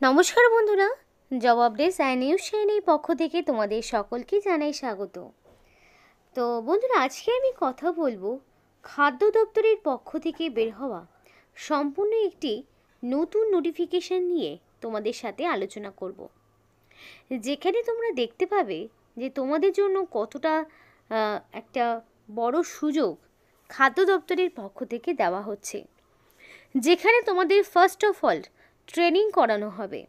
নমস্কার বন্ধুরা, job updates and news চ্যানেলের পক্ষ থেকে তোমাদের সকলকে জানাই স্বাগত। তো বন্ধুরা, আজকে আমি কথা বলবো খাদ্য দপ্তরের পক্ষ থেকে বের হওয়া সম্পূর্ণ একটি নতুন নোটিফিকেশন নিয়ে তোমাদের সাথে আলোচনা করব, যেখানে তোমরা দেখতে পাবে যে তোমাদের জন্য কতটা একটা বড় সুযোগ খাদ্য দপ্তরের পক্ষ থেকে দেওয়া হচ্ছে, যেখানে তোমাদের ফার্স্ট অফ অল ট্রেনিং করানো হবে।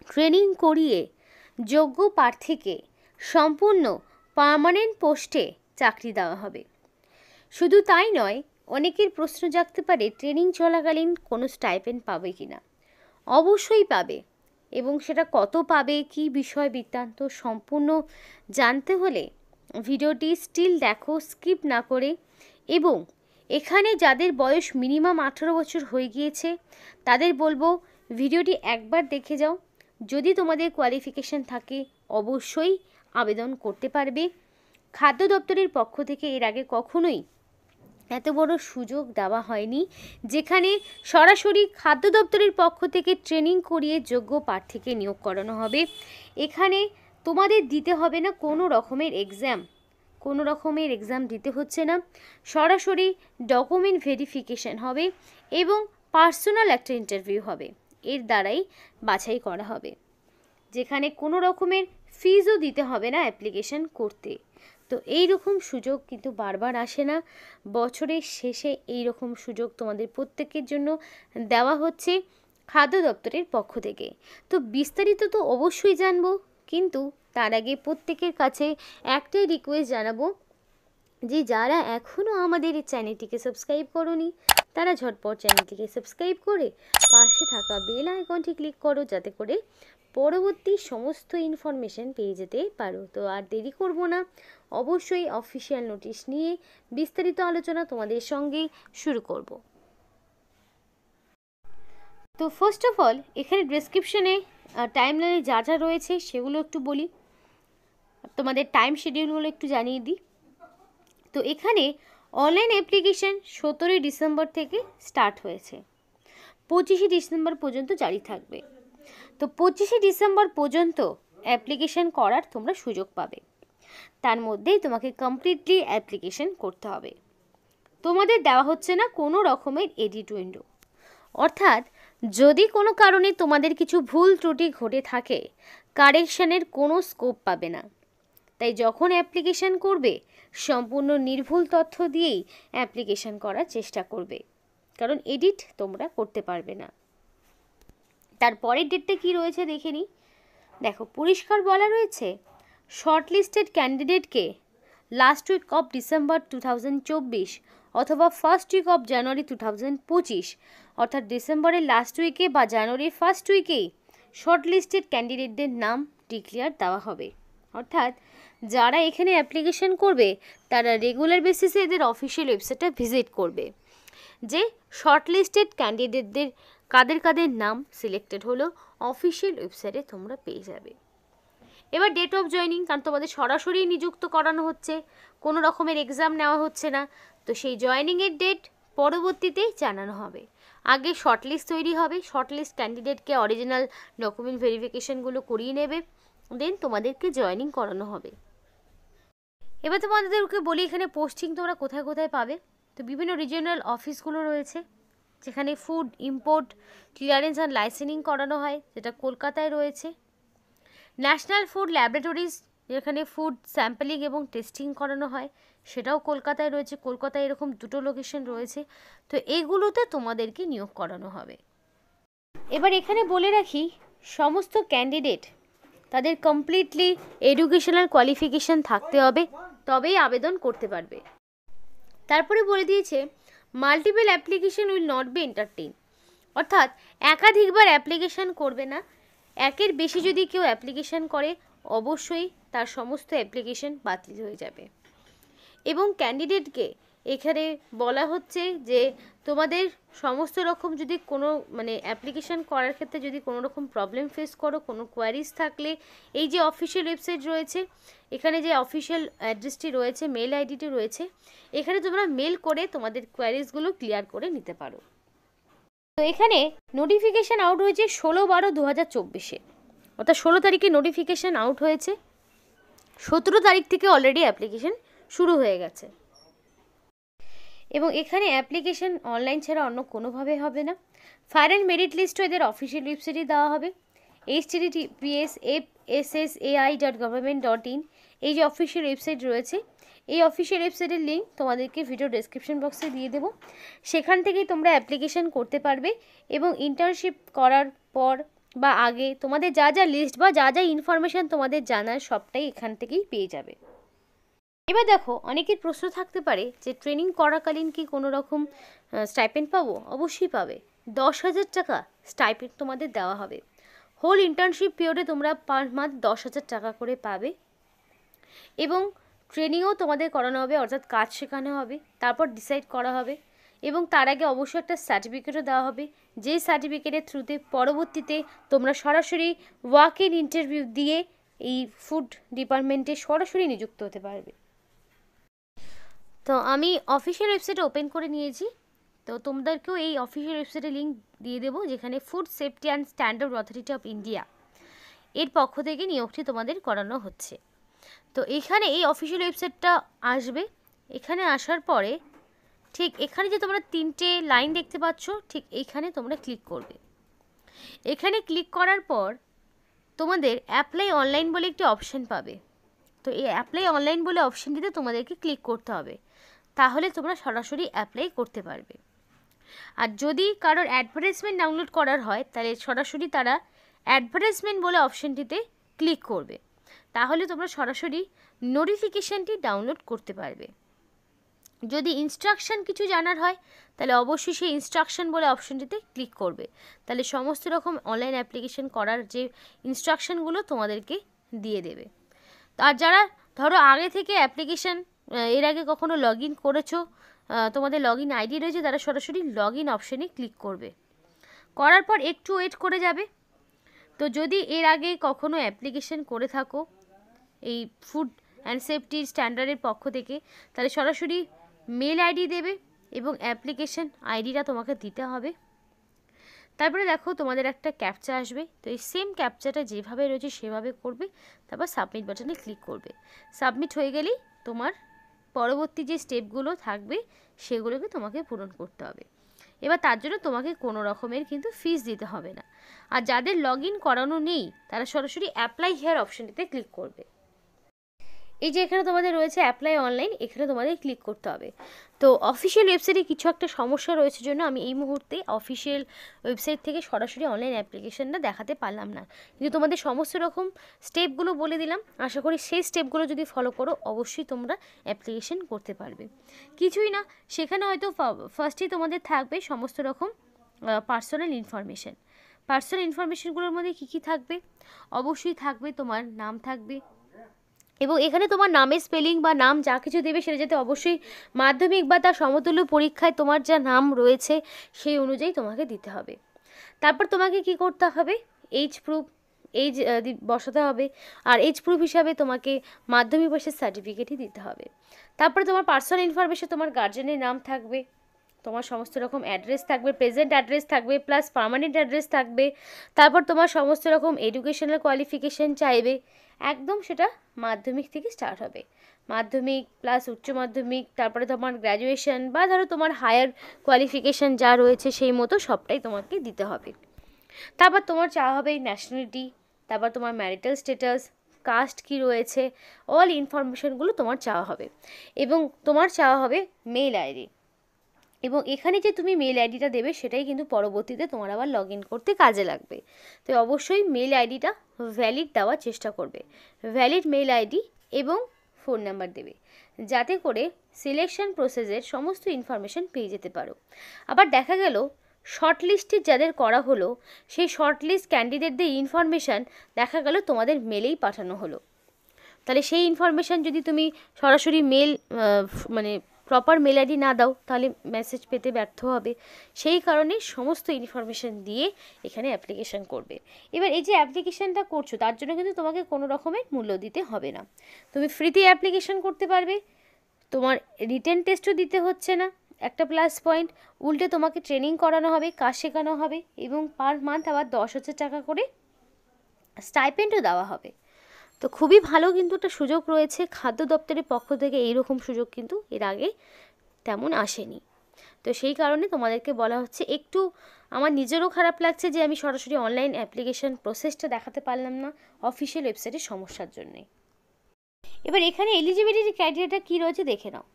ট্রেনিং করিয়ে যোগ্য প্রার্থীকে সম্পূর্ণ পার্মানেন্ট পোস্টে চাকরি দেওয়া হবে। শুধু তাই নয়, অনেকের প্রশ্ন জাগতে পারে ট্রেনিং চলাকালীন কোনো স্টাইপেন্ড পাবে কি না। অবশ্যই পাবে, এবং সেটা কত পাবে, কি বিষয় বৃত্তান্ত সম্পূর্ণ জানতে হলে ভিডিওটি স্টিল দেখো, স্কিপ না করে। এবং এখানে যাদের বয়স মিনিমাম 18 বছর হয়ে গিয়েছে তাদের বলবো ভিডিওটি একবার দেখে যাও। যদি তোমাদের কোয়ালিফিকেশান থাকে অবশ্যই আবেদন করতে পারবে। খাদ্য দপ্তরের পক্ষ থেকে এর আগে কখনোই এত বড় সুযোগ দেওয়া হয়নি, যেখানে সরাসরি খাদ্য দপ্তরের পক্ষ থেকে ট্রেনিং করিয়ে যোগ্য প্রার্থীকে নিয়োগ করানো হবে। এখানে তোমাদের দিতে হবে না কোনো রকমের এক্সাম দিতে হচ্ছে না। সরাসরি ডকুমেন্ট ভেরিফিকেশান হবে এবং পার্সোনাল একটা ইন্টারভিউ হবে, এর দ্বারাই বাছাই করা হবে, যেখানে কোনো রকমের ফিজও দিতে হবে না অ্যাপ্লিকেশন করতে। তো এই রকম সুযোগ কিন্তু বারবার আসে না, বছরের শেষে এই রকম সুযোগ তোমাদের প্রত্যেকের জন্য দেওয়া হচ্ছে খাদ্য দপ্তরের পক্ষ থেকে। তো বিস্তারিত তো অবশ্যই জানবো, কিন্তু তার আগে প্রত্যেকের কাছে একটাই রিকোয়েস্ট জানাবো যে যারা এখনও আমাদের এই চ্যানেলটিকে সাবস্ক্রাইব করোনি তারা ঝটপট চ্যানেলটিকে সাবস্ক্রাইব করে পাশে থাকা বেল আইকনটি ক্লিক করো, যাতে করে পরবর্তী সমস্ত ইনফরমেশন পেয়ে যেতে পারো। তো আর দেরি করব না, অবশ্যই অফিসিয়াল নোটিশ নিয়ে বিস্তারিত আলোচনা তোমাদের সঙ্গে শুরু করব। তো ফার্স্ট অফ অল এখানে ডেসক্রিপশনে টাইমলাইনে যা যা রয়েছে সেগুলো একটু বলি, তোমাদের টাইম শিডিউলগুলো একটু জানিয়ে দিই। তো এখানে অনলাইন অ্যাপ্লিকেশান 17 ডিসেম্বর থেকে স্টার্ট হয়েছে, 25 ডিসেম্বর পর্যন্ত জারি থাকবে। তো 25 ডিসেম্বর পর্যন্ত অ্যাপ্লিকেশান করার তোমরা সুযোগ পাবে। তার মধ্যেই তোমাকে কমপ্লিটলি অ্যাপ্লিকেশান করতে হবে। তোমাদের দেওয়া হচ্ছে না কোনো রকমের এডিট উইন্ডো, অর্থাৎ যদি কোনো কারণে তোমাদের কিছু ভুল ত্রুটি ঘটে থাকে কারেকশানের কোনো স্কোপ পাবে না। তাই যখন অ্যাপ্লিকেশান করবে সম্পূর্ণ নির্ভুল তথ্য দিয়েই অ্যাপ্লিকেশান করার চেষ্টা করবে, কারণ এডিট তোমরা করতে পারবে না। তারপরের ডেটটা কি রয়েছে দেখে নিই। দেখো, পরিষ্কার বলা রয়েছে শর্টলিস্টেড ক্যান্ডিডেটকে লাস্ট উইক অফ ডিসেম্বর 2024 অথবা ফার্স্ট উইক অফ জানুয়ারি 2025, অর্থাৎ ডিসেম্বরের লাস্ট উইকে বা জানুয়ারির ফার্স্ট উইকেই শর্টলিস্টেড ক্যান্ডিডেটদের নাম ডিক্লেয়ার দেওয়া হবে। অর্থাৎ যারা এখানে অ্যাপ্লিকেশন করবে তারা রেগুলার বেসিসে এদের অফিসিয়াল ওয়েবসাইটটা ভিজিট করবে, যে শর্টলিস্টেড ক্যান্ডিডেটদের কাদের কাদের নাম সিলেক্টেড হলো অফিসিয়াল ওয়েবসাইটে তোমরা পেয়ে যাবে। এবার ডেট অফ জয়নিং, কারণ তোমাদের সরাসরি নিযুক্ত করানো হচ্ছে, কোনো রকমের এক্সাম নেওয়া হচ্ছে না, তো সেই জয়নিংয়ের ডেট পরবর্তীতে জানানো হবে। আগে শর্টলিস্ট তৈরি হবে, শর্টলিস্ট ক্যান্ডিডেটকে অরিজিনাল ডকুমেন্ট ভেরিফিকেশানগুলো করিয়ে নেবে, দেন তোমাদেরকে জয়নিং করানো হবে। এবার তোমাদেরকে বলি এখানে পোস্টিং তোমরা কোথায় কোথায় পাবে। তো বিভিন্ন রিজিওনাল অফিসগুলো রয়েছে, যেখানে food import clearance and licensing করানো হয়, যেটা কলকাতায় রয়েছে। ন্যাশনাল ফুড ল্যাবরেটরিজ, যেখানে ফুড স্যাম্পলিং এবং টেস্টিং করানো হয়, সেটাও কলকাতায় রয়েছে। কলকাতায় এরকম দুটো লোকেশন রয়েছে, তো এইগুলোতে তোমাদেরকে নিয়োগ করানো হবে। এবার এখানে বলে রাখি, সমস্ত ক্যান্ডিডেট তাদের কমপ্লিটলি এডুকেশনাল কোয়ালিফিকেশান থাকতে হবে, তবেই আবেদন করতে পারবে। তারপরে বলে দিয়েছে multiple application will not be entertain, অর্থাৎ একাধিকবার অ্যাপ্লিকেশান করবে না। একের বেশি যদি কেউ অ্যাপ্লিকেশান করে অবশ্যই তার সমস্ত অ্যাপ্লিকেশান বাতিল হয়ে যাবে। এবং ক্যান্ডিডেটকে এখানে বলা হচ্ছে যে তোমাদের সমস্ত রকম যদি কোনো অ্যাপ্লিকেশান করার ক্ষেত্রে যদি কোনো রকম প্রবলেম ফেস করো, কোনো কোয়ারিজ থাকলে, এই যে অফিসিয়াল ওয়েবসাইট রয়েছে, এখানে যে অফিসিয়াল অ্যাড্রেসটি রয়েছে, মেল আইডিটি রয়েছে, এখানে তোমরা মেল করে তোমাদের কোয়ারিজগুলো ক্লিয়ার করে নিতে পারো। তো এখানে নোটিফিকেশান আউট হয়েছে 16/12/2024, অর্থাৎ 16 তারিখে নোটিফিকেশান আউট হয়েছে, 17 তারিখ থেকে অলরেডি অ্যাপ্লিকেশান শুরু হয়ে গেছে। এবং এখানে অ্যাপ্লিকেশান অনলাইন ছাড়া অন্য কোনোভাবে হবে না। ফায়ার অ্যান্ড মেরিট লিস্টও এদের অফিসিয়াল ওয়েবসাইটে দেওয়া হবে, https://fsai.government.in, এই যে অফিসিয়াল ওয়েবসাইট রয়েছে, এই অফিসিয়াল ওয়েবসাইটের লিঙ্ক তোমাদেরকে ভিডিও ডেসক্রিপশন বক্সে দিয়ে দেবো। সেখান থেকেই তোমরা অ্যাপ্লিকেশান করতে পারবে এবং ইন্টার্নশিপ করার পর বা আগে তোমাদের যা যা লিস্ট বা যা যা ইনফরমেশান তোমাদের জানার সবটাই এখান থেকেই পেয়ে যাবে। এবার দেখো, অনেকের প্রশ্ন থাকতে পারে যে ট্রেনিং করাকালীন কি কোনো রকম স্টাইপেন্ড পাবো? অবশ্যই পাবে। 10,000 টাকা স্টাইপেন্ড তোমাদের দেওয়া হবে। হোল ইন্টার্নশিপ পিরিয়ডে তোমরা পার মান্থ 10,000 টাকা করে পাবে এবং ট্রেনিংও তোমাদের করানো হবে, অর্থাৎ কাজ শেখানো হবে, তারপর ডিসাইড করা হবে এবং তার আগে অবশ্যই একটা সার্টিফিকেটও দেওয়া হবে, যে সার্টিফিকেটের থ্রুতে পরবর্তীতে তোমরা সরাসরি ওয়াক ইন ইন্টারভিউ দিয়ে এই ফুড ডিপার্টমেন্টে সরাসরি নিযুক্ত হতে পারবে। তো আমি অফিসিয়াল ওয়েবসাইট ওপেন করে নিয়েছি, তো তোমাদেরকেও এই অফিসিয়াল ওয়েবসাইটের লিঙ্ক দিয়ে দেবো, যেখানে food safety and standard authority of India এর পক্ষ থেকে নিয়োগটি তোমাদের করানো হচ্ছে। তো এখানে এই অফিসিয়াল ওয়েবসাইটটা আসবে, এখানে আসার পরে ঠিক এখানে যে তোমরা 3টে লাইন দেখতে পাচ্ছ, ঠিক এইখানে তোমরা ক্লিক করবে। এখানে ক্লিক করার পর তোমাদের অ্যাপ্লাই অনলাইন বলে একটি অপশান পাবে। তো এই অ্যাপ্লাই অনলাইন বলে অপশানটিতে তোমাদেরকে ক্লিক করতে হবে, তাহলে তোমরা সরাসরি অ্যাপ্লাই করতে পারবে। আর যদি কারোর অ্যাডভার্টাইজমেন্ট ডাউনলোড করার হয়, তাহলে সরাসরি তারা অ্যাডভার্টাইজমেন্ট বলে অপশানটিতে ক্লিক করবে, তাহলে তোমরা সরাসরি নোটিফিকেশানটি ডাউনলোড করতে পারবে। যদি ইনস্ট্রাকশান কিছু জানার হয়, তাহলে অবশ্যই সেই ইনস্ট্রাকশান বলে অপশানটিতে ক্লিক করবে, তাহলে সমস্ত রকম অনলাইন অ্যাপ্লিকেশান করার যে ইনস্ট্রাকশানগুলো তোমাদেরকে দিয়ে দেবে। আর যারা ধরো আগে থেকে অ্যাপ্লিকেশান এর আগে কখনো লগ ইন করেছো, তোমাদের লগ ইন আইডি রয়েছে, তারা সরাসরি লগ ইন অপশানে ক্লিক করবে, করার পর একটু ওয়েট করে যাবে। তো যদি এর আগে কখনো অ্যাপ্লিকেশান করে থাকো এই ফুড অ্যান্ড সেফটি স্ট্যান্ডার্ডের পক্ষ থেকে, তাহলে সরাসরি মেল আইডি দেবে এবং অ্যাপ্লিকেশান আইডিটা তোমাকে দিতে হবে। তারপরে দেখো তোমাদের একটা ক্যাপচা আসবে, তো এই সেম ক্যাপচাটা যেভাবে রয়েছে সেভাবে করবে, তারপর সাবমিট বাটনে ক্লিক করবে। সাবমিট হয়ে গেলেই তোমার পরবর্তী যে স্টেপগুলো থাকবে সেগুলোকে তোমাকে পূরণ করতে হবে। এবার তার জন্য তোমাকে কোনো রকমের কিন্তু ফিস দিতে হবে না। আর যাদের লগ ইন করানো নেই, তারা সরাসরি অ্যাপ্লাই হিয়ার অপশানটিতে ক্লিক করবে। এই যে এখানে তোমাদের রয়েছে অ্যাপ্লাই অনলাইন, এখানে তোমাদের ক্লিক করতে হবে। তো অফিসিয়াল ওয়েবসাইটে কিছু একটা সমস্যা রয়েছে জন্য আমি এই মুহূর্তে অফিসিয়াল ওয়েবসাইট থেকে সরাসরি অনলাইন অ্যাপ্লিকেশানটা দেখাতে পারলাম না, কিন্তু তোমাদের সমস্ত রকম স্টেপগুলো বলে দিলাম। আশা করি সেই স্টেপগুলো যদি ফলো করো, অবশ্যই তোমরা অ্যাপ্লিকেশান করতে পারবে। কিছুই না, সেখানে হয়তো ফার্স্টেই তোমাদের থাকবে সমস্ত রকম পার্সোনাল ইনফরমেশান। পার্সোনাল ইনফরমেশানগুলোর মধ্যে কী কী থাকবে? অবশ্যই থাকবে তোমার নাম থাকবে, এবং এখানে তোমার নামের স্পেলিং বা নাম যা কিছু দেবে সেটা যাতে অবশ্যই মাধ্যমিক বা তার সমতুল্য পরীক্ষায় তোমার যা নাম রয়েছে সেই অনুযায়ী তোমাকে দিতে হবে। তারপর তোমাকে কি করতে হবে? এজ প্রুফ, এজ বসাতে হবে, আর এজ প্রুফ হিসাবে তোমাকে মাধ্যমিক পাশের সার্টিফিকেটই দিতে হবে। তারপরে তোমার পার্সোনাল ইনফরমেশন, তোমার গার্জেনের নাম থাকবে, তোমার সমস্ত রকম অ্যাড্রেস থাকবে, প্রেজেন্ট অ্যাড্রেস থাকবে, প্লাস পার্মানেন্ট অ্যাড্রেস থাকবে। তারপর তোমার সমস্ত রকম এডুকেশনাল কোয়ালিফিকেশান চাইবে, একদম সেটা মাধ্যমিক থেকে স্টার্ট হবে, মাধ্যমিক প্লাস উচ্চ মাধ্যমিক, তারপরে তোমার গ্র্যাজুয়েশন বা ধরো তোমার হায়ার কোয়ালিফিকেশান যা রয়েছে সেই মতো সবটাই তোমাকে দিতে হবে। তারপর তোমার চাওয়া হবে ন্যাশনালিটি, তারপর তোমার ম্যারিটাল স্ট্যাটাস, কাস্ট কী রয়েছে, অল ইনফরমেশনগুলো তোমার চাওয়া হবে, এবং তোমার চাওয়া হবে মেল আইডি। এবং এখানে যে তুমি মেল আইডিটা দেবে সেটাই কিন্তু পরবর্তীতে তোমার আবার লগ ইন করতে কাজে লাগবে। তো অবশ্যই মেল আইডিটা ভ্যালিড দেওয়ার চেষ্টা করবে, ভ্যালিড মেল আইডি এবং ফোন নাম্বার দেবে, যাতে করে সিলেকশন প্রসেসের সমস্ত ইনফরমেশন পেয়ে যেতে পারো। আবার দেখা গেল শর্টলিস্টে যাদের করা হলো সেই শর্টলিস্ট ক্যান্ডিডেটদের ইনফরমেশান দেখা গেল তোমাদের মেলেই পাঠানো হলো, তাহলে সেই ইনফরমেশান যদি তুমি সরাসরি মেল মানে প্রপার মেল আইডি না দাও, তাহলে মেসেজ পেতে ব্যর্থ হবে। সেই কারণে সমস্ত ইনফরমেশান দিয়ে এখানে অ্যাপ্লিকেশান করবে। এবার এই যে অ্যাপ্লিকেশানটা করছো তার জন্য কিন্তু তোমাকে কোনো রকমের মূল্য দিতে হবে না, তুমি ফ্রিতে অ্যাপ্লিকেশান করতে পারবে, তোমার রিটেন টেস্টও দিতে হচ্ছে না, একটা প্লাস পয়েন্ট, উল্টে তোমাকে ট্রেনিং করানো হবে, কাজ শেখানো হবে এবং পার মান্থ আবার 10,000 টাকা করে স্টাইপেন্ডও দেওয়া হবে। তো খুবই ভালো কিন্তু একটা সুযোগ রয়েছে, খাদ্য দপ্তরের পক্ষ থেকে এইরকম সুযোগ কিন্তু এর আগে তেমন আসেনি। তো সেই কারণে তোমাদেরকে বলা হচ্ছে। একটু আমার নিজেরও খারাপ লাগছে যে আমি সরাসরি অনলাইন অ্যাপ্লিকেশন প্রসেসটা দেখাতে পারলাম না অফিসিয়াল ওয়েবসাইটের সমস্যার জন্যে। এবার এখানে এলিজিবিলিটি ক্রাইটেরিয়াটা কী রয়েছে দেখে নাও।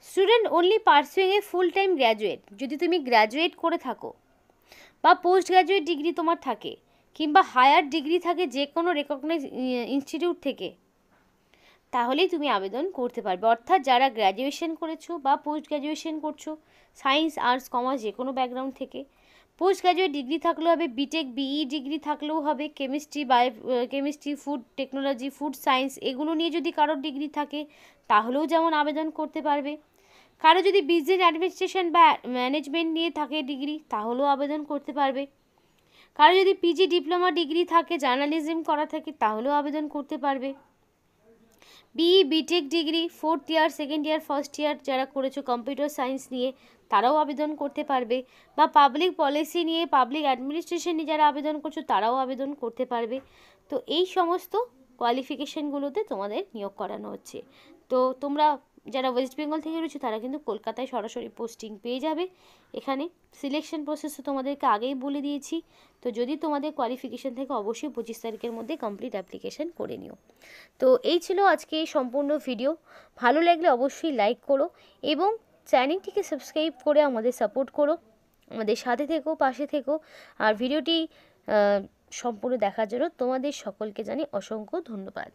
স্টুডেন্ট অনলি পারসুইং এ ফুল টাইম গ্র্যাজুয়েট, যদি তুমি গ্র্যাজুয়েট করে থাকো বা পোস্ট গ্র্যাজুয়েট ডিগ্রি তোমার থাকে কিংবা হায়ার ডিগ্রি থাকে যে কোনো রেকগনাইজ ইনস্টিটিউট থেকে, তাহলেই তুমি আবেদন করতে পারবে। অর্থাৎ যারা গ্র্যাজুয়েশন করেছো বা পোস্ট গ্র্যাজুয়েশন করছো, সায়েন্স আর্টস কমার্স যে কোনো ব্যাকগ্রাউন্ড থেকে, পোস্ট গ্র্যাজুয়েট ডিগ্রি থাকলেও হবে, বিটেক বিই ডিগ্রি থাকলেও হবে, chemistry food technology food science এগুলো নিয়ে যদি কারোর ডিগ্রি থাকে তাহলেও যেমন আবেদন করতে পারবে। কারো যদি বিজনেস অ্যাডমিনিস্ট্রেশন বা ম্যানেজমেন্ট নিয়ে থাকে ডিগ্রি তাহলেও আবেদন করতে পারবে। কারো যদি পিজি ডিপ্লোমা ডিগ্রি থাকে, জার্নালিজম করা থাকে তাহলেও আবেদন করতে পারবে। BE BTech degree 4th year 2nd year 1st year যারা করেছো কম্পিউটার সায়েন্স নিয়ে তারাও আবেদন করতে পারবে, বা পাবলিক পলিসি নিয়ে পাবলিক অ্যাডমিনিস্ট্রেশন নিয়ে যারা আবেদন করছো তারাও আবেদন করতে পারবে। তো এই সমস্ত কোয়ালিফিকেশানগুলোতে তোমাদের নিয়োগ করানো হচ্ছে। তো তোমরা যারা ওয়েস্ট বেঙ্গল থেকে রয়েছে তারা কিন্তু কলকাতায় সরাসরি পোস্টিং পেয়ে যাবে। এখানে সিলেকশন প্রসেসও তোমাদেরকে আগেই বলে দিয়েছি। তো যদি তোমাদের কোয়ালিফিকেশান থেকে অবশ্যই 25 তারিখের মধ্যে কমপ্লিট অ্যাপ্লিকেশান করে নিও। তো এই ছিল আজকে সম্পূর্ণ ভিডিও। ভালো লাগলে অবশ্যই লাইক করো এবং চ্যানেলটিকে সাবস্ক্রাইব করে আমাদের সাপোর্ট করো, আমাদের সাথে থেকো, পাশে থেকো। আর ভিডিওটি সম্পূর্ণ দেখার জন্য তোমাদের সকলকে জানি অসংখ্য ধন্যবাদ।